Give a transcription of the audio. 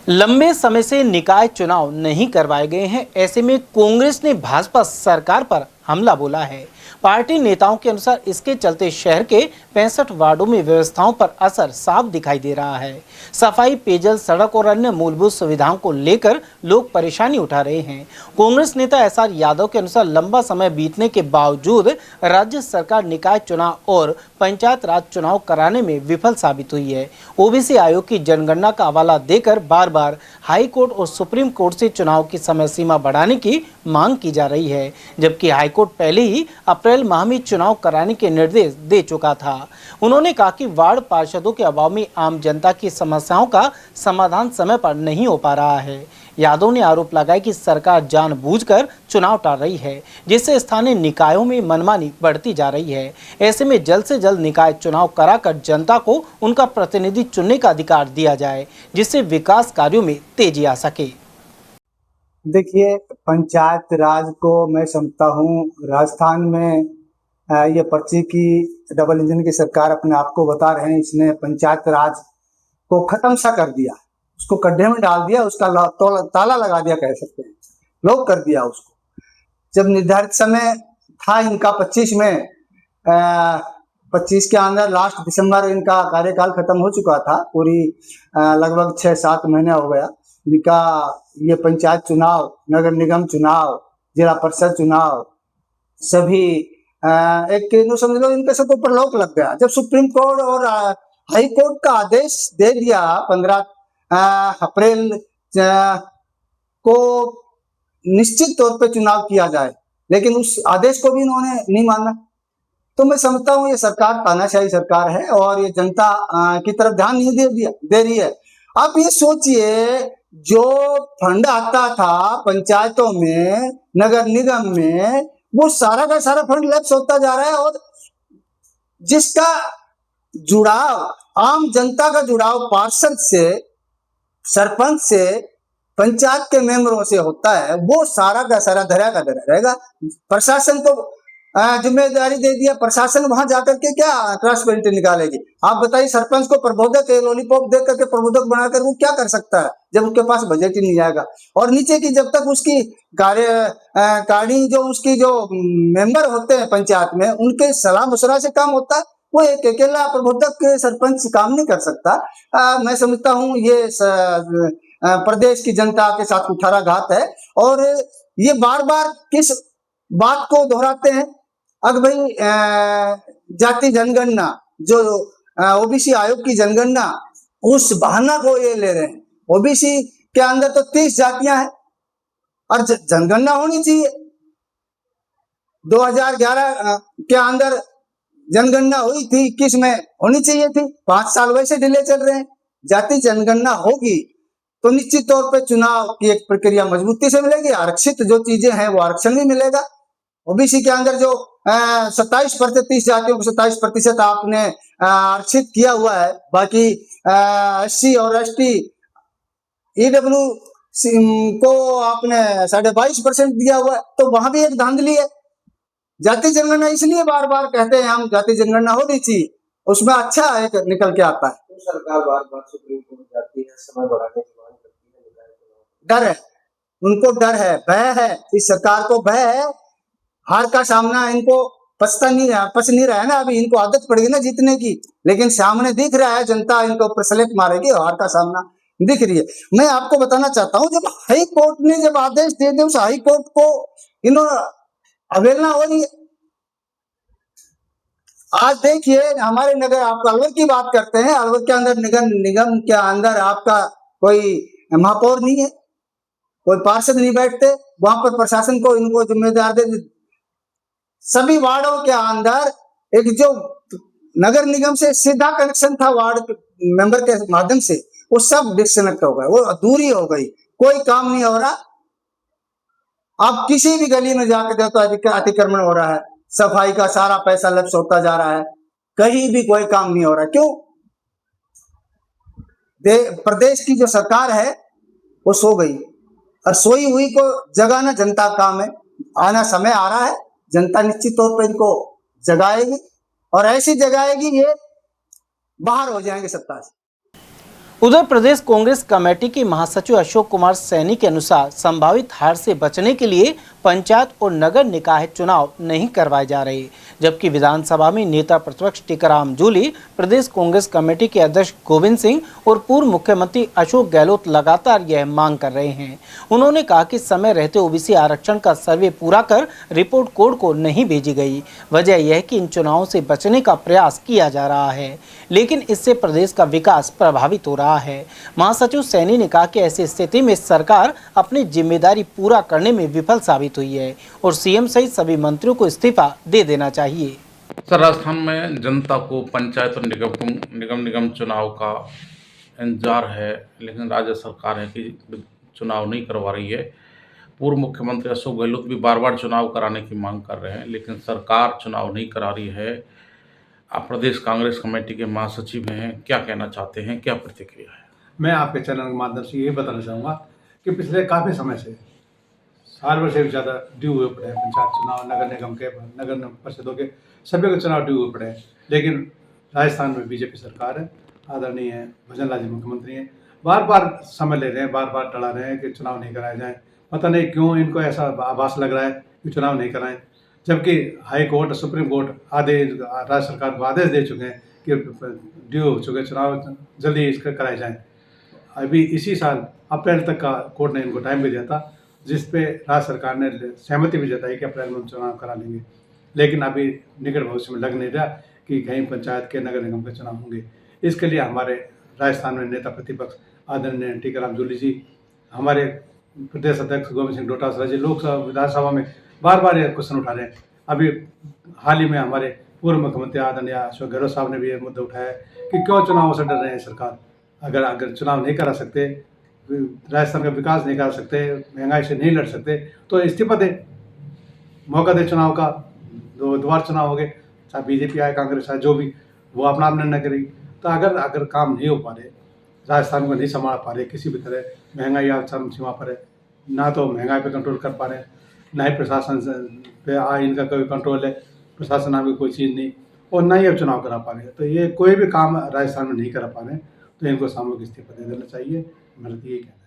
लंबे समय से निकाय चुनाव नहीं करवाए गए हैं। ऐसे में कांग्रेस ने भाजपा सरकार पर हमला बोला है। पार्टी नेताओं के अनुसार इसके चलते शहर के 65 वार्डों में व्यवस्थाओं पर असर साफ दिखाई दे रहा है। सफाई, पेयजल, सड़क और अन्य मूलभूत सुविधाओं को लेकर लोग परेशानी उठा रहे हैं। कांग्रेस नेता एसआर यादव के अनुसार लंबा समय बीतने के बावजूद राज्य सरकार निकाय चुनाव और पंचायत राज चुनाव कराने में विफल साबित हुई है। ओबीसी आयोग की जनगणना का हवाला देकर बार बार हाई कोर्ट और सुप्रीम कोर्ट से चुनाव की समय सीमा बढ़ाने की मांग की जा रही है, जबकि हाई कोर्ट पहले ही अप्रैल माह में चुनाव कराने के निर्देश दे चुका था। उन्होंने कहा कि वार्ड पार्षदों के अभाव में आम जनता की समस्याओं का समाधान समय पर नहीं हो पा रहा है। यादव ने आरोप लगाया कि सरकार जानबूझकर चुनाव टाल रही है, जिससे स्थानीय निकायों में मनमानी बढ़ती जा रही है। ऐसे में जल्द से जल्द निकाय चुनाव कराकर जनता को उनका प्रतिनिधि चुनने का अधिकार दिया जाए, जिससे विकास कार्यों में तेजी आ सके। देखिए, पंचायत राज को मैं समझता हूँ राजस्थान में ये पर्ची की डबल इंजन की सरकार अपने आप को बता रहे हैं। इसने पंचायत राज को खत्म सा कर दिया, उसको गड्ढे में डाल दिया, उसका ताला लगा दिया, कह सकते हैं, लॉक कर दिया उसको। जब निर्धारित समय था इनका 25 में 25 के अंदर लास्ट दिसंबर इनका कार्यकाल खत्म हो चुका था। पूरी लगभग 6-7 महीने हो गया इनका ये पंचायत चुनाव, नगर निगम चुनाव, जिला परिषद चुनाव सभी एक समझ लो इनके सब ऊपर लॉक लग गया। जब सुप्रीम कोर्ट और हाई कोर्ट का आदेश दे दिया 15 अप्रैल को निश्चित तौर पे चुनाव किया जाए, लेकिन उस आदेश को भी इन्होंने नहीं माना। तो मैं समझता हूँ ये सरकार तानाशाही सरकार है और ये जनता की तरफ ध्यान नहीं दे रही है। आप ये सोचिए, जो फंड आता था पंचायतों में, नगर निगम में, वो सारा का सारा फंड लैप्स होता जा रहा है और जिसका जुड़ाव, आम जनता का जुड़ाव पार्षद से, सरपंच से, पंचायत के मेंबरों से होता है, वो सारा का सारा धरा का धरा रहेगा। प्रशासन को जिम्मेदारी दे दिया, प्रशासन वहां जाकर के क्या ट्रांसपेरेंसी निकालेगी? आप बताइए, सरपंच को प्रबोधक लॉलीपॉप दे करके प्रबोधक बनाकर वो क्या कर सकता है जब उसके पास बजट ही नहीं आएगा? और नीचे की जब तक उसकी कार्यकारिणी जो उसकी जो मेंबर होते हैं पंचायत में, उनके सलाह मशवरा से काम होता है। वो एक अकेला प्रबोधक सरपंच काम नहीं कर सकता। मैं समझता हूँ ये प्रदेश की जनता के साथ कुठाराघात है और ये बार बार किस बात को दोहराते हैं? अब भाई जाति जनगणना जो ओबीसी आयोग की जनगणना, उस बहाना को ये ले रहे हैं। ओबीसी के अंदर तो 30 जातियां हैं और जनगणना होनी चाहिए। 2011 के अंदर जनगणना हुई थी, 21 में होनी चाहिए थी। 5 साल वैसे डिले चल रहे हैं। जाति जनगणना होगी तो निश्चित तौर पे चुनाव की एक प्रक्रिया मजबूती से मिलेगी। आरक्षित जो चीजें हैं वो आरक्षण भी मिलेगा। ओबीसी के अंदर जो 27% 30 जातियों को 27% आपने आरक्षित किया हुआ है, बाकी SC और ST EW को आपने 22.5% दिया हुआ है, तो वहां भी एक धांधली है। जाति जनगणना इसलिए बार बार कहते हैं हम जाति जनगणना होनी चाहिए, उसमें अच्छा एक निकल के आता है। तो सरकार बार बार सुप्रीम कोर्ट जाती है, समय बढ़ाने की मांग करती है। डर है, उनको डर है, भय है, इस सरकार को भय है। हार का सामना इनको पच नहीं रहा है ना, अभी इनको आदत पड़ गई ना जीतने की, लेकिन सामने दिख रहा है जनता इनको प्रसलित मारेगी और हार का सामना दिख रही है। मैं आपको बताना चाहता हूं, जब हाई कोर्ट ने जब आदेश दे दिया, उस हाई कोर्ट को इन्होंने अवहेलना हो रही है। आज देखिए हमारे नगर, आप अलवर की बात करते हैं, अलवर के अंदर निगम के अंदर आपका कोई महापौर नहीं है, कोई पार्षद नहीं बैठते, वहां पर प्रशासन को इनको जिम्मेदार दे। सभी वार्डों के अंदर एक जो नगर निगम से सीधा कनेक्शन था वार्ड मेंबर के माध्यम से, वो सब डिस्कनेक्ट हो गए, वो अधूरी हो गई, कोई काम नहीं हो रहा। आप किसी भी गली में जाकर देखो तो अतिक्रमण हो रहा है, सफाई का सारा पैसा लप्स होता जा रहा है, कहीं भी कोई काम नहीं हो रहा। क्यों? प्रदेश की जो सरकार है वो सो गई, और सोई हुई को जगाना जनता का काम है। आना समय आ रहा है, जनता निश्चित तौर पर इनको जगाएगी और ऐसी जगाएगी ये बाहर हो जाएंगे सत्ता से। उधर प्रदेश कांग्रेस कमेटी के महासचिव अशोक कुमार सैनी के अनुसार संभावित हार से बचने के लिए पंचायत और नगर निकाय चुनाव नहीं करवाए जा रहे, जबकि विधानसभा में नेता प्रतिपक्ष टीकाराम जूली, प्रदेश कांग्रेस कमेटी के अध्यक्ष गोविंद सिंह और पूर्व मुख्यमंत्री अशोक गहलोत लगातार यह मांग कर रहे हैं। उन्होंने कहा कि समय रहते ओबीसी आरक्षण का सर्वे पूरा कर रिपोर्ट कोर्ट को नहीं भेजी गई। वजह यह है कि इन चुनावों से बचने का प्रयास किया जा रहा है, लेकिन इससे प्रदेश का विकास प्रभावित हो रहा है। महासचिव सैनी ने कहा कि ऐसी स्थिति में सरकार अपनी जिम्मेदारी पूरा करने में विफल साबित हुई है और सीएम सहित सभी मंत्रियों को इस्तीफा दे देना चाहिए। सर, राजस्थान में जनता को पंचायत और निगम चुनाव का इंतजार है, लेकिन राज्य सरकार है कि चुनाव नहीं करवा रही है। पूर्व मुख्यमंत्री अशोक गहलोत भी बार बार चुनाव कराने की मांग कर रहे हैं, लेकिन सरकार चुनाव नहीं करा रही है। आप प्रदेश कांग्रेस कमेटी के महासचिव हैं, क्या कहना चाहते हैं, क्या प्रतिक्रिया है? मैं आपके चैनल के माध्यम से ये बताना चाहूँगा कि पिछले काफ़ी समय से साल भर से ज़्यादा ड्यू हुए पड़े हैं पंचायत चुनाव, नगर निगम के, नगर परिषदों के, सभी के चुनाव ड्यू हुए पड़े हैं। लेकिन राजस्थान में बीजेपी सरकार है, आदरणीय है भजन लाल जी मुख्यमंत्री हैं, बार बार समय ले रहे हैं, बार बार टला रहे हैं कि चुनाव नहीं कराए जाएँ। पता नहीं क्यों इनको ऐसा आभास लग रहा है कि चुनाव नहीं कराएं, जबकि हाई कोर्ट, सुप्रीम कोर्ट राज्य सरकार को आदेश दे चुके हैं कि ड्यू हो चुके चुनाव जल्दी इसका कराए जाएँ। अभी इसी साल अप्रैल तक का कोर्ट ने इनको टाइम भी दिया था, जिस पे राज्य सरकार ने सहमति भी जताई कि अप्रैल में चुनाव करा लेंगे। लेकिन अभी निकट भविष्य में लग नहीं रहा कि कहीं पंचायत के, नगर निगम के चुनाव होंगे। इसके लिए हमारे राजस्थान में नेता प्रतिपक्ष आदरणीय टीकाराम जूली जी, हमारे प्रदेश अध्यक्ष गोविंद सिंह डोटासरा जी लोकसभा विधानसभा में बार बार ये क्वेश्चन उठा रहे हैं। अभी हाल ही में हमारे पूर्व मुख्यमंत्री आदरणीय अशोक गहलोत साहब ने भी ये मुद्दा उठाया कि क्यों चुनाव से डर रहे हैं सरकार। अगर चुनाव नहीं करा सकते, राजस्थान का विकास नहीं करा सकते, महंगाई से नहीं लड़ सकते, तो इस्तीफा दे, मौका दे चुनाव का। दोबारा चुनाव हो गए, चाहे बीजेपी आए, कांग्रेस आए, जो भी, वो अपना निर्णय करेगी। तो अगर काम नहीं हो पा रहे, राजस्थान को नहीं संभाल पा रहे किसी भी तरह, महंगाई चरम सीमा पर है, ना तो महंगाई पे कंट्रोल कर पा रहे हैं, ना ही प्रशासन पे इनका कोई कंट्रोल है, प्रशासन नाम की कोई चीज़ नहीं, और ना ही अब चुनाव करा पा रहे हैं। तो ये कोई भी काम राजस्थान में नहीं करा पा रहे हैं, तो इनको सामूहिक इस्तीफा दे देना चाहिए। मेरा तो यही कहना है।